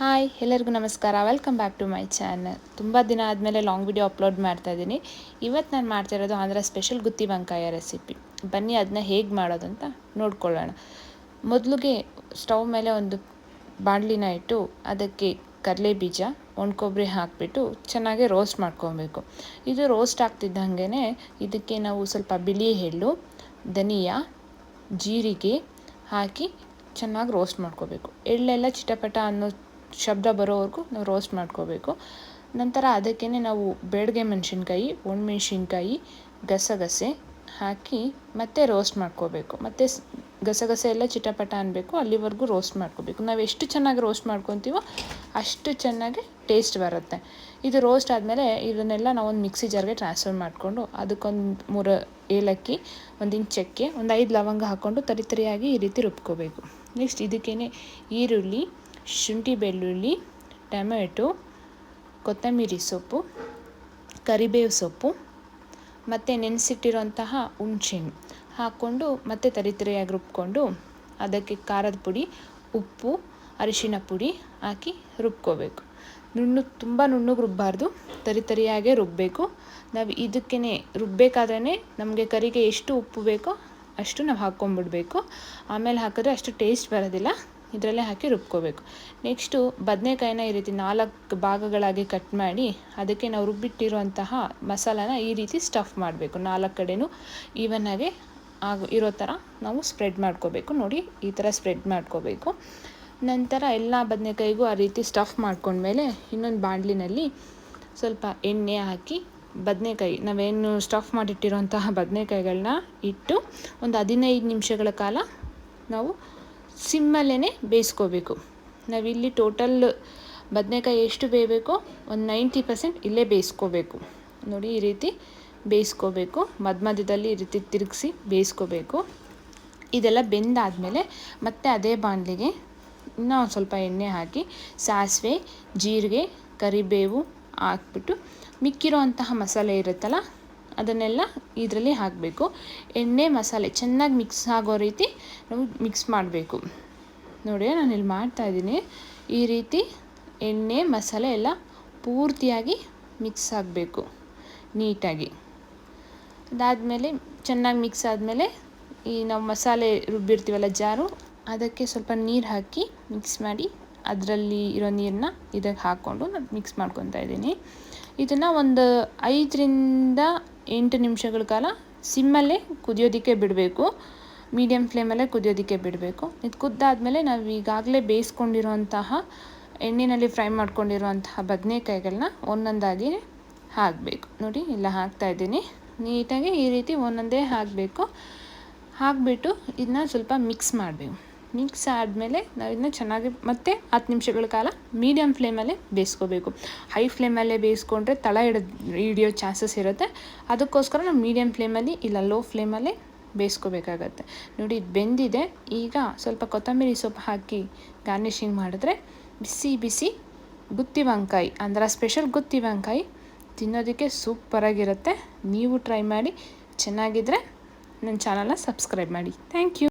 Hi ಎಲ್ಲರಿಗೂ ನಮಸ್ಕಾರ. Welcome back to my channel. ತುಂಬ ದಿನ ಆದಮೇಲೆ ಲಾಂಗ್ ವಿಡಿಯೋ ಅಪ್ಲೋಡ್ ಮಾಡ್ತಾಯಿದ್ದೀನಿ. ಇವತ್ತು ನಾನು ಮಾಡ್ತಿರೋದು ಆಂಧ್ರ ಸ್ಪೆಷಲ್ ಗುತ್ತಿ ವಂಕಾಯ ರೆಸಿಪಿ. ಬನ್ನಿ ಅದನ್ನ ಹೇಗೆ ಮಾಡೋದು ಅಂತ ನೋಡ್ಕೊಳ್ಳೋಣ. ಮೊದಲಿಗೆ ಸ್ಟವ್ ಮೇಲೆ ಒಂದು ಬಾಣಲಿನ ಇಟ್ಟು ಅದಕ್ಕೆ ಕಡಲೆ ಬೀಜ, ಒಣ ಕೊಬ್ಬರಿ ಹಾಕಿಬಿಟ್ಟು ಚೆನ್ನಾಗಿ ರೋಸ್ಟ್ ಮಾಡ್ಕೊಬೇಕು. ಇದು ರೋಸ್ಟ್ ಆಗ್ತಿದ್ದಂಗೆ ಇದಕ್ಕೆ ನಾವು ಸ್ವಲ್ಪ ಬಿಳಿ ಎಳ್ಳು, ಧನಿಯಾ, ಜೀರಿಗೆ ಹಾಕಿ ಚೆನ್ನಾಗಿ ರೋಸ್ಟ್ ಮಾಡ್ಕೋಬೇಕು. ಎಳ್ಳೆಲ್ಲ ಚಿಟಪಟ ಅನ್ನೋ ಶಬ್ದ ಬರೋವರೆಗೂ ನಾವು ರೋಸ್ಟ್ ಮಾಡ್ಕೋಬೇಕು. ನಂತರ ಅದಕ್ಕೇ ನಾವು ಬೆಳಗ್ಗೆ ಮೆಣಸಿನ್ಕಾಯಿ, ಒಣಮೆಣಸಿನ್ಕಾಯಿ, ಗಸಗಸೆ ಹಾಕಿ ಮತ್ತೆ ರೋಸ್ಟ್ ಮಾಡ್ಕೋಬೇಕು. ಮತ್ತು ಗಸಗಸೆ ಎಲ್ಲ ಚಿಟಪಟ ಅನ್ನಬೇಕು, ಅಲ್ಲಿವರೆಗೂ ರೋಸ್ಟ್ ಮಾಡ್ಕೋಬೇಕು. ನಾವು ಎಷ್ಟು ಚೆನ್ನಾಗಿ ರೋಸ್ಟ್ ಮಾಡ್ಕೊತೀವೋ ಅಷ್ಟು ಚೆನ್ನಾಗಿ ಟೇಸ್ಟ್ ಬರುತ್ತೆ. ಇದು ರೋಸ್ಟ್ ಆದಮೇಲೆ ಇದನ್ನೆಲ್ಲ ನಾವೊಂದು ಮಿಕ್ಸಿ ಜಾರ್ಗೆ ಟ್ರಾನ್ಸ್ಫರ್ ಮಾಡಿಕೊಂಡು ಅದಕ್ಕೊಂದು 3 ಏಲಕ್ಕಿ, 1 ಇಂಚ್ ಚಕ್ಕೆ, ಒಂದು 5 ಲವಂಗ ಹಾಕ್ಕೊಂಡು ತರಿಯಾಗಿ ಈ ರೀತಿ ರುಬ್ಕೋಬೇಕು. ನೆಕ್ಸ್ಟ್ ಇದಕ್ಕೇ ಈರುಳ್ಳಿ, ಶುಂಠಿ ಬೆಳ್ಳುಳ್ಳಿ, ಟೊಮೆಟೊ, ಕೊತ್ತಂಬರಿ ಸೊಪ್ಪು, ಕರಿಬೇವು ಸೊಪ್ಪು ಮತ್ತು ನೆನೆಸಿಟ್ಟಿರೋಂತಹ ಹುಣಸೆಹಣ್ಣು ಹಾಕ್ಕೊಂಡು ಮತ್ತೆ ತರಿಯಾಗಿ ರುಬ್ಕೊಂಡು ಅದಕ್ಕೆ ಖಾರದ ಪುಡಿ, ಉಪ್ಪು, ಅರಿಶಿಣ ಪುಡಿ ಹಾಕಿ ರುಬ್ಕೋಬೇಕು. ತುಂಬ ನುಣ್ಣಗೆ ರುಬ್ಬಾರ್ದು, ತರಿಯಾಗೇ ರುಬ್ಬಬೇಕು. ನಾವು ಇದಕ್ಕೇ ರುಬ್ಬಬೇಕಾದ್ರೆ ನಮಗೆ ಕರಿಗೆ ಎಷ್ಟು ಉಪ್ಪು ಬೇಕೋ ಅಷ್ಟು ನಾವು ಹಾಕ್ಕೊಂಬಿಡ್ಬೇಕು. ಆಮೇಲೆ ಹಾಕಿದ್ರೆ ಅಷ್ಟು ಟೇಸ್ಟ್ ಬರೋದಿಲ್ಲ. ಇದರಲ್ಲೇ ಹಾಕಿ ರುಬ್ಕೋಬೇಕು. ನೆಕ್ಸ್ಟು ಬದನೆಕಾಯಿನ ಈ ರೀತಿ 4 ಭಾಗಗಳಾಗಿ ಕಟ್ ಮಾಡಿ ಅದಕ್ಕೆ ನಾವು ರುಬ್ಬಿಟ್ಟಿರುವಂತಹ ಮಸಾಲಾನ ಈ ರೀತಿ ಸ್ಟಫ್ ಮಾಡಬೇಕು. 4 ಕಡೆನೂ ಈವನ್ನಾಗಿ ಇರೋ ಥರ ನಾವು ಸ್ಪ್ರೆಡ್ ಮಾಡ್ಕೋಬೇಕು. ನೋಡಿ, ಈ ಥರ ಸ್ಪ್ರೆಡ್ ಮಾಡ್ಕೋಬೇಕು. ನಂತರ ಎಲ್ಲ ಬದನೆಕಾಯಿಗೂ ಆ ರೀತಿ ಸ್ಟಫ್ ಮಾಡ್ಕೊಂಡ್ಮೇಲೆ ಇನ್ನೊಂದು ಬಾಣಲಿನಲ್ಲಿ ಸ್ವಲ್ಪ ಎಣ್ಣೆ ಹಾಕಿ ಬದನೆಕಾಯಿ, ನಾವೇನು ಸ್ಟಫ್ ಮಾಡಿಟ್ಟಿರೋಂತಹ ಬದನೆಕಾಯಿಗಳನ್ನ ಇಟ್ಟು ಒಂದು 15 ನಿಮಿಷಗಳ ಕಾಲ ನಾವು ಸಿಮ್ಮಲ್ಲೇ ಬೇಯಿಸ್ಕೋಬೇಕು. ನಾವಿಲ್ಲಿ ಟೋಟಲ್ ಬದನೆಕಾಯಿ ಎಷ್ಟು ಬೇಯಬೇಕೋ ಒಂದು 90% ಇಲ್ಲೇ ಬೇಯಿಸ್ಕೋಬೇಕು. ನೋಡಿ, ಈ ರೀತಿ ಬೇಯಿಸ್ಕೋಬೇಕು. ಮಧ್ಯದಲ್ಲಿ ಈ ರೀತಿ ತಿರುಗಿಸಿ ಬೇಯಿಸ್ಕೋಬೇಕು. ಇದೆಲ್ಲ ಬೆಂದಾದಮೇಲೆ ಮತ್ತೆ ಅದೇ ಬಾಣಲಿಗೆ ಇನ್ನೂ ಒಂದು ಸ್ವಲ್ಪ ಎಣ್ಣೆ ಹಾಕಿ ಸಾಸಿವೆ, ಜೀರಿಗೆ, ಕರಿಬೇವು ಹಾಕ್ಬಿಟ್ಟು ಮಿಕ್ಕಿರೋ ಅಂತಹ ಮಸಾಲೆ ಇರುತ್ತಲ್ಲ ಅದನ್ನೆಲ್ಲ ಇದರಲ್ಲಿ ಹಾಕಬೇಕು. ಎಣ್ಣೆ ಮಸಾಲೆ ಚೆನ್ನಾಗಿ ಮಿಕ್ಸ್ ಆಗೋ ರೀತಿ ನಾವು ಮಿಕ್ಸ್ ಮಾಡಬೇಕು. ನೋಡಿ, ನಾನಿಲ್ಲಿ ಮಾಡ್ತಾಯಿದ್ದೀನಿ. ಈ ರೀತಿ ಎಣ್ಣೆ ಮಸಾಲೆ ಎಲ್ಲ ಪೂರ್ತಿಯಾಗಿ ಮಿಕ್ಸ್ ಆಗಬೇಕು ನೀಟಾಗಿ. ಅದಾದಮೇಲೆ ಚೆನ್ನಾಗಿ ಮಿಕ್ಸ್ ಆದಮೇಲೆ ಈ ನಾವು ಮಸಾಲೆ ರುಬ್ಬಿರ್ತೀವಲ್ಲ ಜಾರು, ಅದಕ್ಕೆ ಸ್ವಲ್ಪ ನೀರು ಹಾಕಿ ಮಿಕ್ಸ್ ಮಾಡಿ ಅದರಲ್ಲಿ ಇರೋ ನೀರನ್ನ ಇದಕ್ಕೆ ಹಾಕ್ಕೊಂಡು ನಾನು ಮಿಕ್ಸ್ ಮಾಡ್ಕೊತಾ ಇದ್ದೀನಿ. ಇದನ್ನು ಒಂದು 5ರಿಂದ 8 ನಿಮಿಷಗಳ ಕಾಲ ಸಿಮ್ಮಲ್ಲೇ ಕುದಿಯೋದಕ್ಕೆ ಬಿಡಬೇಕು. ಮೀಡಿಯಮ್ ಫ್ಲೇಮಲ್ಲೇ ಕುದಿಯೋದಕ್ಕೆ ಬಿಡಬೇಕು. ಇದು ಕುದ್ದಾದಮೇಲೆ ನಾವು ಈಗಾಗಲೇ ಬೇಯಿಸ್ಕೊಂಡಿರೋಂತಹ ಎಣ್ಣೆಯಲ್ಲಿ ಫ್ರೈ ಮಾಡ್ಕೊಂಡಿರುವಂತಹ ಬದನೆಕಾಯಿಗಳನ್ನ ಒಂದೊಂದಾಗಿ ಹಾಕಬೇಕು. ನೋಡಿ, ಇಲ್ಲ ಹಾಕ್ತಾಯಿದ್ದೀನಿ. ನೀಟಾಗಿ ಈ ರೀತಿ ಒಂದೊಂದೇ ಹಾಕಬೇಕು. ಹಾಕಿಬಿಟ್ಟು ಇದನ್ನ ಸ್ವಲ್ಪ ಮಿಕ್ಸ್ ಮಾಡಬೇಕು. ಮಿಕ್ಸ್ ಆದಮೇಲೆ ನಾವು ಇದನ್ನ ಚೆನ್ನಾಗಿ ಮತ್ತೆ 10 ನಿಮಿಷಗಳ ಕಾಲ ಮೀಡಿಯಮ್ ಫ್ಲೇಮಲ್ಲೇ ಬೇಯಿಸ್ಕೋಬೇಕು. ಹೈ ಫ್ಲೇಮಲ್ಲೇ ಬೇಯಿಸ್ಕೊಂಡ್ರೆ ತಳ ಹಿಡಿಯೋ ಚಾನ್ಸಸ್ ಇರುತ್ತೆ. ಅದಕ್ಕೋಸ್ಕರ ನಾವು ಮೀಡಿಯಮ್ ಫ್ಲೇಮಲ್ಲಿ ಇಲ್ಲ ಲೋ ಫ್ಲೇಮಲ್ಲೇ ಬೇಯಿಸ್ಕೋಬೇಕಾಗತ್ತೆ. ನೋಡಿ, ಇದು ಬೆಂದಿದೆ. ಈಗ ಸ್ವಲ್ಪ ಕೊತ್ತಂಬರಿ ಸೊಪ್ಪು ಹಾಕಿ ಗಾರ್ನಿಷಿಂಗ್ ಮಾಡಿದ್ರೆ ಬಿಸಿ ಬಿಸಿ ಗುತ್ತಿ ವಂಕಾಯಿ, ಆಂಧ್ರ ಸ್ಪೆಷಲ್ ಗುತ್ತಿ ವಂಕಾಯಿ ತಿನ್ನೋದಕ್ಕೆ ಸೂಪರಾಗಿರುತ್ತೆ. ನೀವು ಟ್ರೈ ಮಾಡಿ. ಚೆನ್ನಾಗಿದ್ದರೆ ನನ್ನ ಚಾನಲ್ನ ಸಬ್ಸ್ಕ್ರೈಬ್ ಮಾಡಿ. Thank you.